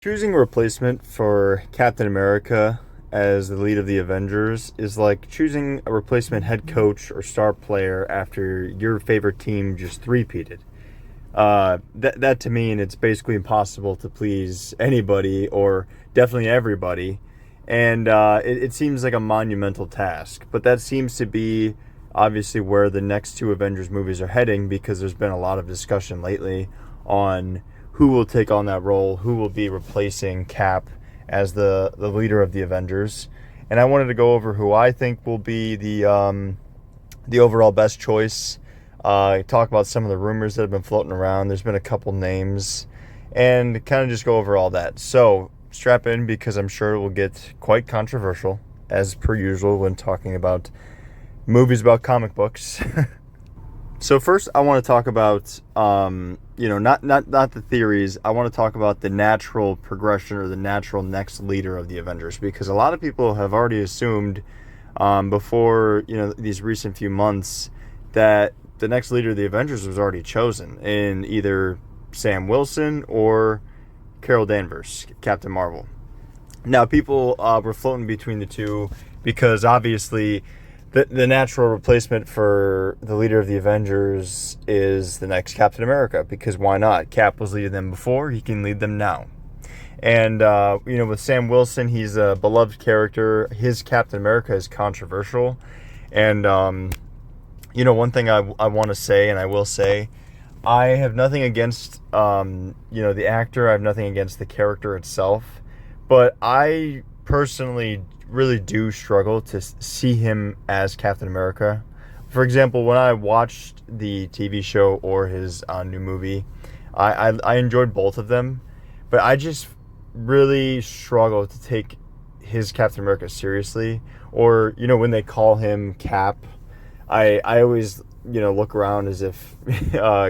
Choosing a replacement for Captain America as the lead of the Avengers is like choosing a replacement head coach or star player after your favorite team just three-peated. That to me, and it's basically impossible to please anybody or definitely everybody. And it seems like a monumental task. But that seems to be obviously where the next two Avengers movies are heading, because there's been a lot of discussion lately on who will take on that role, who will be replacing Cap as the leader of the Avengers. And I wanted to go over who I think will be the overall best choice. Talk about some of the rumors that have been floating around. There's been a couple names, and kind of just go over all that. So strap in, because I'm sure it will get quite controversial, as per usual when talking about movies about comic books. So first, I want to talk about, not the theories. I want to talk about the natural progression or the natural next leader of the Avengers, because a lot of people have already assumed before these recent few months that the next leader of the Avengers was already chosen in either Sam Wilson or Carol Danvers, Captain Marvel. Now, people were floating between the two because obviously the natural replacement for the leader of the Avengers is the next Captain America, because why not? Cap was leading them before, he can lead them now. And, with Sam Wilson, he's a beloved character. His Captain America is controversial. And, one thing I want to say, and I will say, I have nothing against, the actor. I have nothing against the character itself. But I personally really do struggle to see him as Captain America. For example, when I watched the TV show or his new movie, I enjoyed both of them, but I just really struggle to take his Captain America seriously. Or, when they call him Cap, I always, look around as if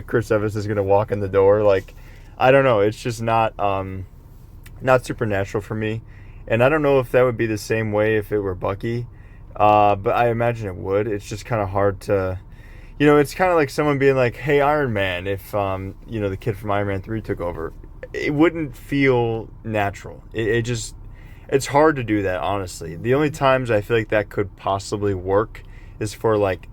Chris Evans is going to walk in the door. Like, I don't know. It's just not supernatural for me. And I don't know if that would be the same way if it were Bucky, but I imagine it would. It's just kind of hard to, it's kind of like someone being like, hey, Iron Man, if, the kid from Iron Man 3 took over. It wouldn't feel natural. It's hard to do that, honestly. The only times I feel like that could possibly work is for, like,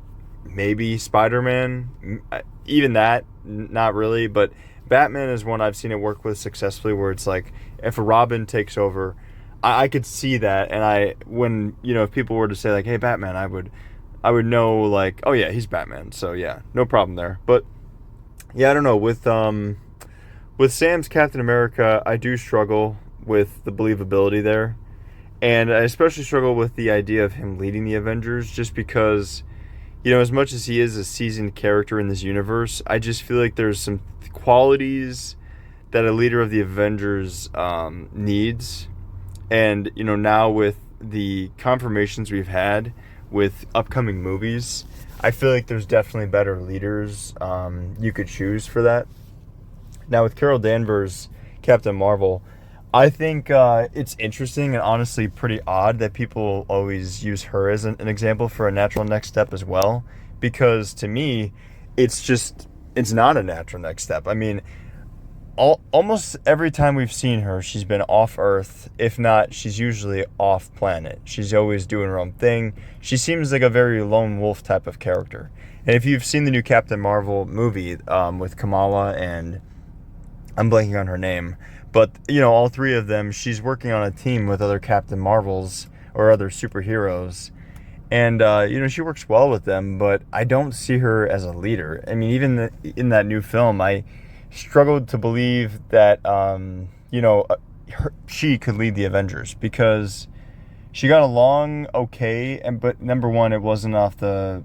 maybe Spider-Man. Even that, not really, but Batman is one I've seen it work with successfully, where it's like, if a Robin takes over, I could see that, and if people were to say like, "Hey, Batman," I would know, like, oh yeah, he's Batman, so yeah, no problem there. But yeah, I don't know, with Sam's Captain America, I do struggle with the believability there, and I especially struggle with the idea of him leading the Avengers, just because, as much as he is a seasoned character in this universe, I just feel like there's some qualities that a leader of the Avengers needs. And, now with the confirmations we've had with upcoming movies, I feel like there's definitely better leaders you could choose for that. Now, with Carol Danvers, Captain Marvel, I think it's interesting and honestly pretty odd that people always use her as an example for a natural next step as well. Because to me, it's not a natural next step. I mean, almost every time we've seen her, she's been off Earth. If not, she's usually off planet. She's always doing her own thing. She seems like a very lone wolf type of character. And if you've seen the new Captain Marvel movie with Kamala and I'm blanking on her name, but all three of them, she's working on a team with other Captain Marvels or other superheroes. And, she works well with them, but I don't see her as a leader. I mean, even in that new film, I struggled to believe that she could lead the Avengers, because she got along okay, but number one, it wasn't out the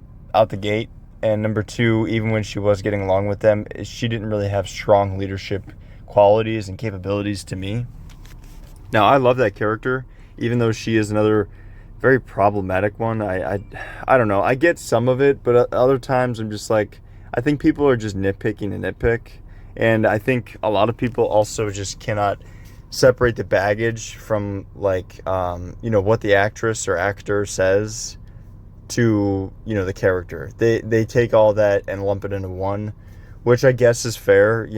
gate, and number two, even when she was getting along with them, she didn't really have strong leadership qualities and capabilities to me. Now, I love that character, even though she is another very problematic one. I don't know. I get some of it, but other times I'm just like, I think people are just nitpicking to nitpick. And I think a lot of people also just cannot separate the baggage from, like, what the actress or actor says to, the character. They take all that and lump it into one, which I guess is fair.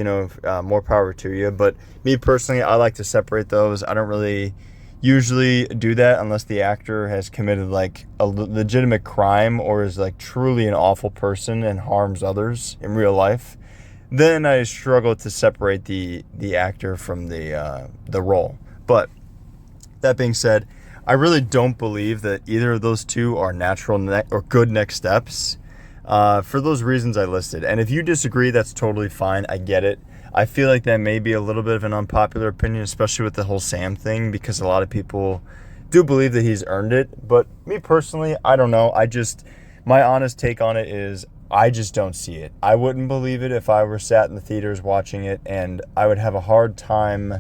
More power to you. But me personally, I like to separate those. I don't really usually do that unless the actor has committed like a legitimate crime or is like truly an awful person and harms others in real life. Then I struggle to separate the actor from the role. But that being said, I really don't believe that either of those two are natural or good next steps for those reasons I listed. And if you disagree, that's totally fine. I get it. I feel like that may be a little bit of an unpopular opinion, especially with the whole Sam thing, because a lot of people do believe that he's earned it. But me personally, I don't know. My honest take on it is I just don't see it. I wouldn't believe it if I were sat in the theaters watching it, and I would have a hard time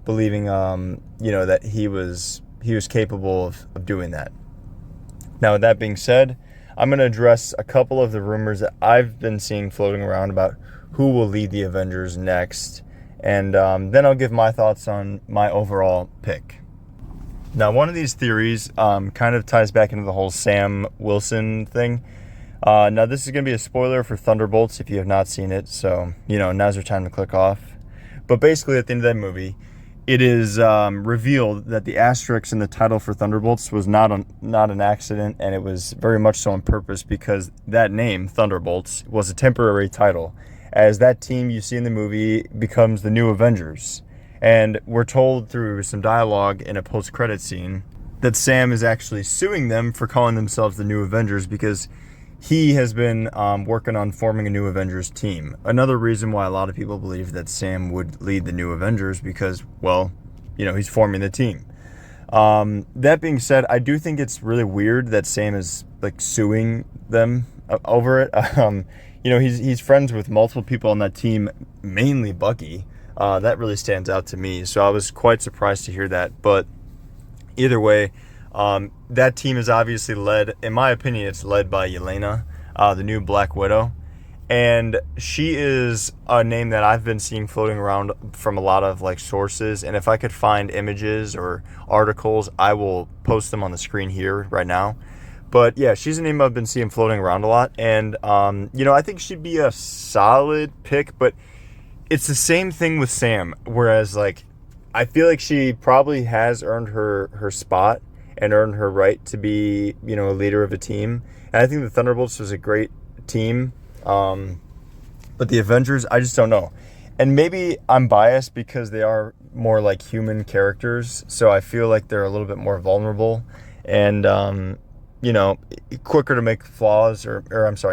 believing, that he was capable of doing that. Now, with that being said, I'm going to address a couple of the rumors that I've been seeing floating around about who will lead the Avengers next, and then I'll give my thoughts on my overall pick. Now, one of these theories kind of ties back into the whole Sam Wilson thing. Now, this is going to be a spoiler for Thunderbolts if you have not seen it, so, now's your time to click off. But basically, at the end of that movie, it is revealed that the asterisk in the title for Thunderbolts was not an accident, and it was very much so on purpose, because that name, Thunderbolts, was a temporary title, as that team you see in the movie becomes the new Avengers. And we're told through some dialogue in a post-credit scene that Sam is actually suing them for calling themselves the new Avengers because he has been working on forming a new Avengers team. Another reason why a lot of people believe that Sam would lead the new Avengers because, well, he's forming the team. That being said, I do think it's really weird that Sam is like suing them over it. He's friends with multiple people on that team, mainly Bucky. That really stands out to me. So I was quite surprised to hear that. But either way, that team is obviously led, in my opinion, it's led by Yelena, the new Black Widow. And she is a name that I've been seeing floating around from a lot of like sources. And if I could find images or articles, I will post them on the screen here right now. But yeah, she's a name I've been seeing floating around a lot. And, I think she'd be a solid pick, but it's the same thing with Sam. Whereas like, I feel like she probably has earned her spot and earned her right to be, a leader of a team. And I think the Thunderbolts was a great team. But the Avengers, I just don't know. And maybe I'm biased because they are more like human characters. So I feel like they're a little bit more vulnerable and, quicker to make flaws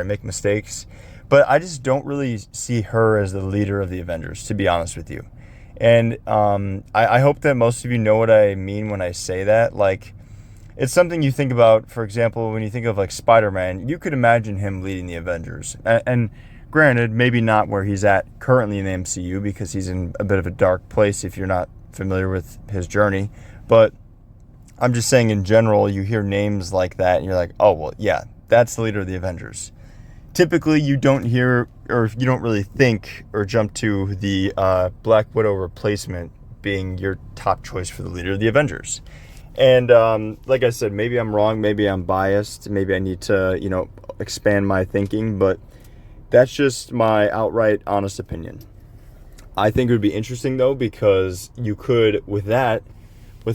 make mistakes. But I just don't really see her as the leader of the Avengers, to be honest with you. And I hope that most of you know what I mean when I say that. Like, it's something you think about, for example, when you think of like Spider-Man, you could imagine him leading the Avengers. And granted, maybe not where he's at currently in the MCU because he's in a bit of a dark place if you're not familiar with his journey. But I'm just saying in general, you hear names like that and you're like, oh, well, yeah, that's the leader of the Avengers. Typically, you don't hear or you don't really think or jump to the Black Widow replacement being your top choice for the leader of the Avengers. And like I said, maybe I'm wrong, maybe I'm biased, maybe I need to, expand my thinking, but that's just my outright honest opinion. I think it would be interesting, though, because you could, with the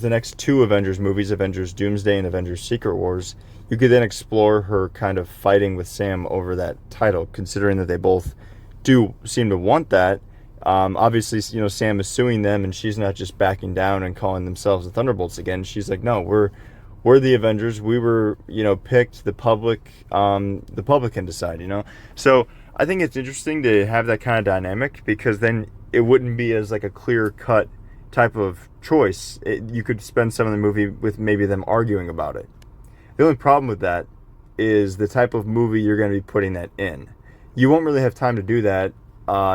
next two Avengers movies, Avengers Doomsday and Avengers Secret Wars, you could then explore her kind of fighting with Sam over that title, considering that they both do seem to want that. Obviously, Sam is suing them, and she's not just backing down and calling themselves the Thunderbolts again. She's like, no, we're the Avengers. We were, picked. The public can decide. So I think it's interesting to have that kind of dynamic because then it wouldn't be as like a clear cut type of choice. You could spend some of the movie with maybe them arguing about it. The only problem with that is the type of movie you're going to be putting that in. You won't really have time to do that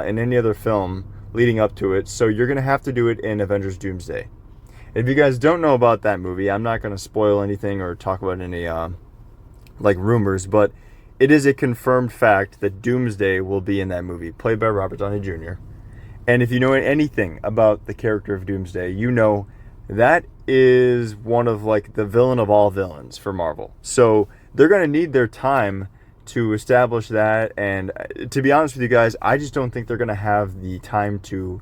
in any other film leading up to it, so you're going to have to do it in Avengers Doomsday. If you guys don't know about that movie, I'm not going to spoil anything or talk about any rumors, but it is a confirmed fact that Doomsday will be in that movie, played by Robert Downey Jr. And if you know anything about the character of Doomsday, you know that is one of like the villain of all villains for Marvel. So they're going to need their time to establish that. And to be honest with you guys, I just don't think they're going to have the time to,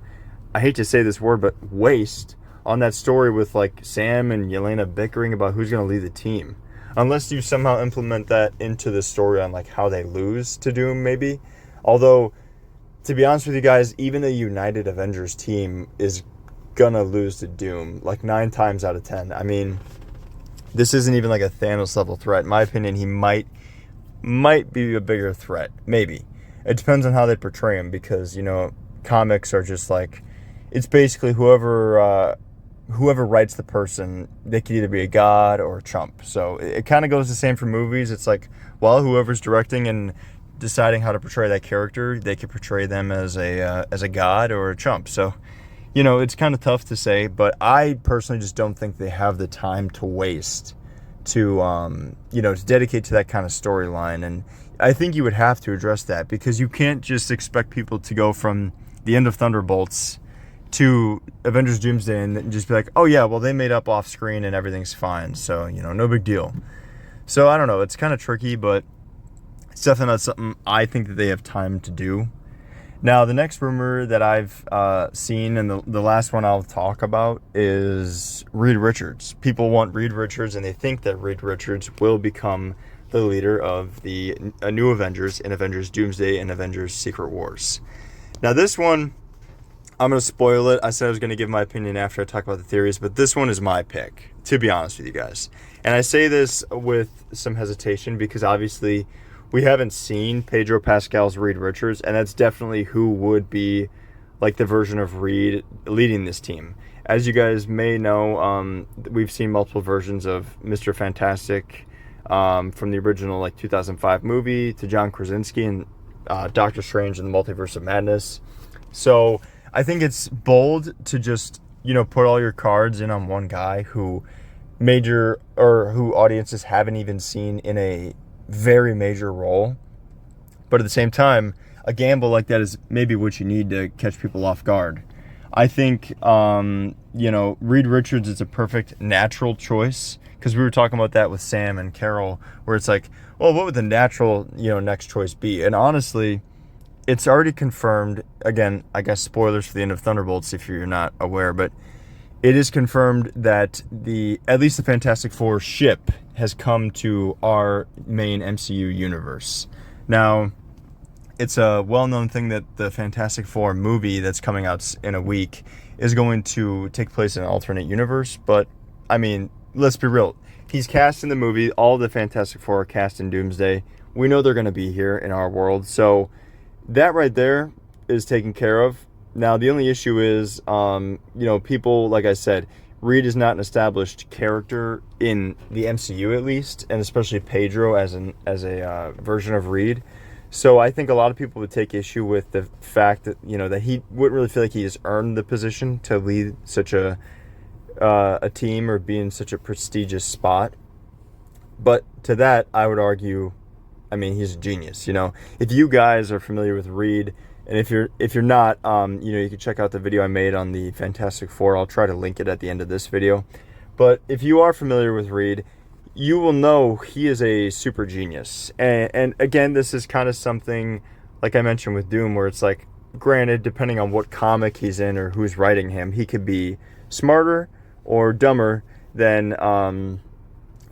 I hate to say this word, but waste on that story with like Sam and Yelena bickering about who's going to lead the team. Unless you somehow implement that into the story on like how they lose to Doom, maybe. Although, to be honest with you guys, even a united Avengers team is gonna lose to Doom like 9 times out of 10. I mean, this isn't even like a Thanos level threat. In my opinion, he might be a bigger threat. Maybe. It depends on how they portray him, because, you know, comics are just like, it's basically whoever writes the person, they could either be a god or a chump. So it kind of goes the same for movies. It's like, well, whoever's directing and deciding how to portray that character, they could portray them as a god or a chump. So, you know, it's kind of tough to say, but I personally just don't think they have the time to waste to, you know, to dedicate to that kind of storyline. And I think you would have to address that, because you can't just expect people to go from the end of Thunderbolts to Avengers Doomsday and just be like, oh yeah, well, they made up off screen and everything's fine, so, you know, no big deal. So I don't know, it's kind of tricky, but it's definitely not something I think that they have time to do. Now, the next rumor that I've seen, and the last one I'll talk about, is Reed Richards. People want Reed Richards, and they think that Reed Richards will become the leader of the new Avengers in Avengers Doomsday and Avengers Secret Wars. Now, this one, I'm going to spoil it. I said I was going to give my opinion after I talk about the theories, but this one is my pick, to be honest with you guys. And I say this with some hesitation because obviously we haven't seen Pedro Pascal's Reed Richards, and that's definitely who would be like the version of Reed leading this team. As you guys may know, we've seen multiple versions of Mr.Fantastic, from the original like 2005 movie to John Krasinski and Doctor Strange and the Multiverse of Madness. So I think it's bold to just, you know, put all your cards in on one guy who who audiences haven't even seen in a very major role. But at the same time, a gamble like that is maybe what you need to catch people off guard. I think, you know, Reed Richards is a perfect natural choice, because we were talking about that with Sam and Carol, where it's like, well, what would the natural, you know, next choice be? And honestly, it's already confirmed. Again, I guess spoilers for the end of Thunderbolts if you're not aware, but it is confirmed that at least the Fantastic Four ship has come to our main MCU universe. Now, it's a well-known thing that the Fantastic Four movie that's coming out in a week is going to take place in an alternate universe, but, I mean, let's be real. He's cast in the movie. All the Fantastic Four are cast in Doomsday. We know they're going to be here in our world, so that right there is taken care of. Now, the only issue is, you know, people, like I said, Reed is not an established character in the MCU, at least, and especially Pedro as a version of Reed. So I think a lot of people would take issue with the fact that, you know, that he wouldn't really feel like he has earned the position to lead such a team or be in such a prestigious spot. But to that, I would argue, I mean, he's a genius. You know, if you guys are familiar with Reed, and if you're not, you know, you can check out the video I made on the Fantastic Four. I'll try to link it at the end of this video. But if you are familiar with Reed, you will know he is a super genius. And again, this is kind of something, like I mentioned with Doom, where it's like, granted, depending on what comic he's in or who's writing him, he could be smarter or dumber than,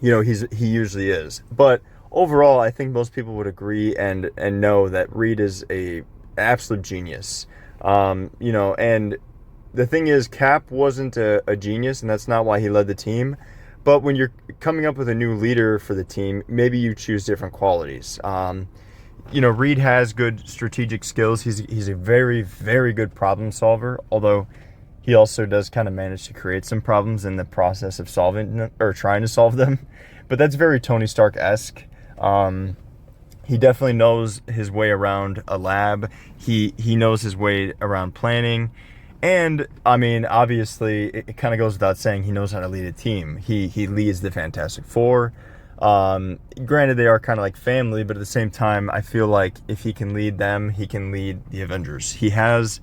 you know, he usually is. But overall, I think most people would agree and know that Reed is a absolute genius. You know, and the thing is, Cap wasn't a genius, and that's not why he led the team. But when you're coming up with a new leader for the team, maybe you choose different qualities. You know, Reed has good strategic skills. He's a very, very good problem solver, although he also does kind of manage to create some problems in the process of solving or trying to solve them. But that's very Tony Stark-esque. He definitely knows his way around a lab. He knows his way around planning. And, I mean, obviously, it kind of goes without saying, he knows how to lead a team. He leads the Fantastic Four. Granted, they are kind of like family, but at the same time, I feel like if he can lead them, he can lead the Avengers. He has,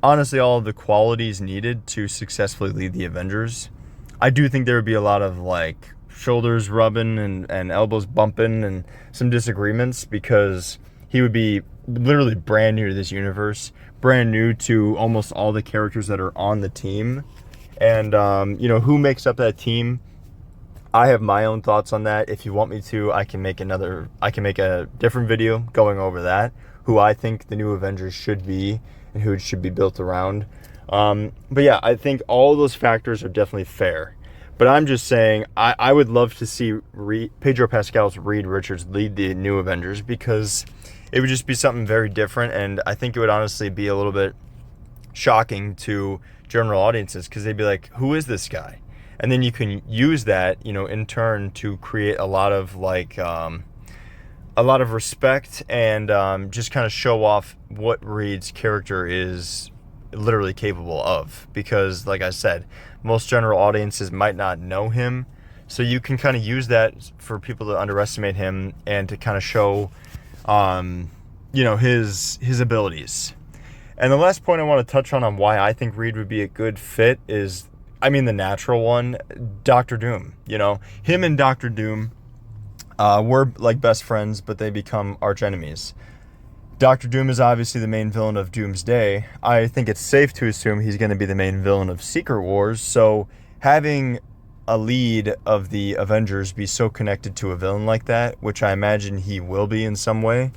honestly, all of the qualities needed to successfully lead the Avengers. I do think there would be a lot of, like, shoulders rubbing and elbows bumping and some disagreements, because he would be literally brand new to this universe, brand new to almost all the characters that are on the team. And, who makes up that team? I have my own thoughts on that. If you want me to, I can make a different video going over that, who I think the new Avengers should be and who it should be built around. But yeah, I think all those factors are definitely fair. But I'm just saying, I would love to see Pedro Pascal's Reed Richards lead the new Avengers, because it would just be something very different, and I think it would honestly be a little bit shocking to general audiences, because they'd be like, who is this guy? And then you can use that, in turn to create a lot of respect, and just kind of show off what Reed's character is literally capable of. Because, like I said, most general audiences might not know him, so you can kind of use that for people to underestimate him and to kind of show, his abilities. And the last point I want to touch on why I think Reed would be a good fit is, the natural one, Dr. Doom. Him and Dr. Doom were like best friends, but they become arch enemies. Dr. Doom is obviously the main villain of Doomsday. I think it's safe to assume he's going to be the main villain of Secret Wars. So having a lead of the Avengers be so connected to a villain like that, which I imagine he will be in some way,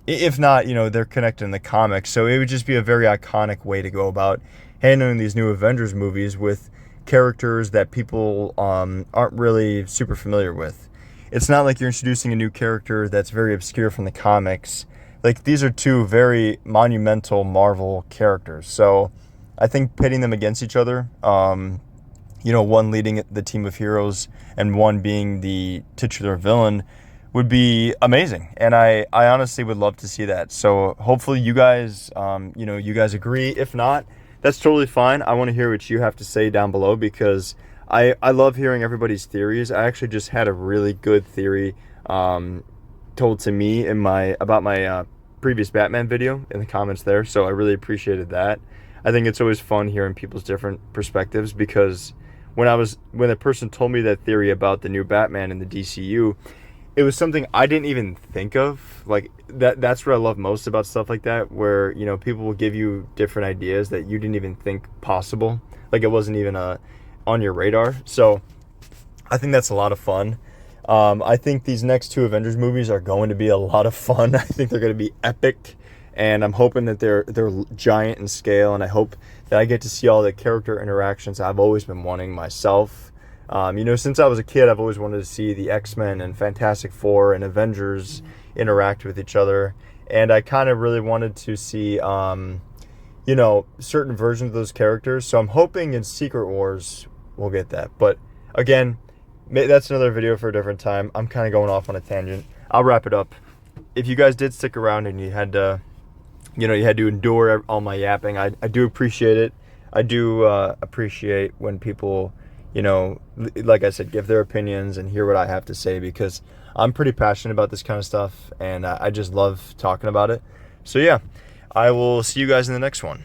if not, they're connected in the comics. So it would just be a very iconic way to go about handling these new Avengers movies with characters that people aren't really super familiar with. It's not like you're introducing a new character that's very obscure from the comics. Like, these are two very monumental Marvel characters. So I think pitting them against each other, one leading the team of heroes and one being the titular villain, would be amazing. And I honestly would love to see that. So hopefully you guys, you guys agree. If not, that's totally fine. I want to hear what you have to say down below, because I love hearing everybody's theories. I actually just had a really good theory told to me about my previous Batman video in the comments there, so I really appreciated that. I think it's always fun hearing people's different perspectives, because when a person told me that theory about the new Batman in the DCU, it was something I didn't even think of. Like, that's what I love most about stuff like that, where people will give you different ideas that you didn't even think possible. Like, it wasn't even on your radar. So I think that's a lot of fun. I think these next two Avengers movies are going to be a lot of fun. I think they're going to be epic, and I'm hoping that they're giant in scale, and I hope that I get to see all the character interactions I've always been wanting myself. Since I was a kid, I've always wanted to see the X-Men and Fantastic Four and Avengers interact with each other, and I kind of really wanted to see certain versions of those characters. So I'm hoping in Secret Wars we'll get that. But again, that's another video for a different time. I'm kind of going off on a tangent. I'll wrap it up. If you guys did stick around and you had to endure all my yapping, I do appreciate it. I do appreciate when people, like I said, give their opinions and hear what I have to say, because I'm pretty passionate about this kind of stuff, and I just love talking about it. So yeah, I will see you guys in the next one.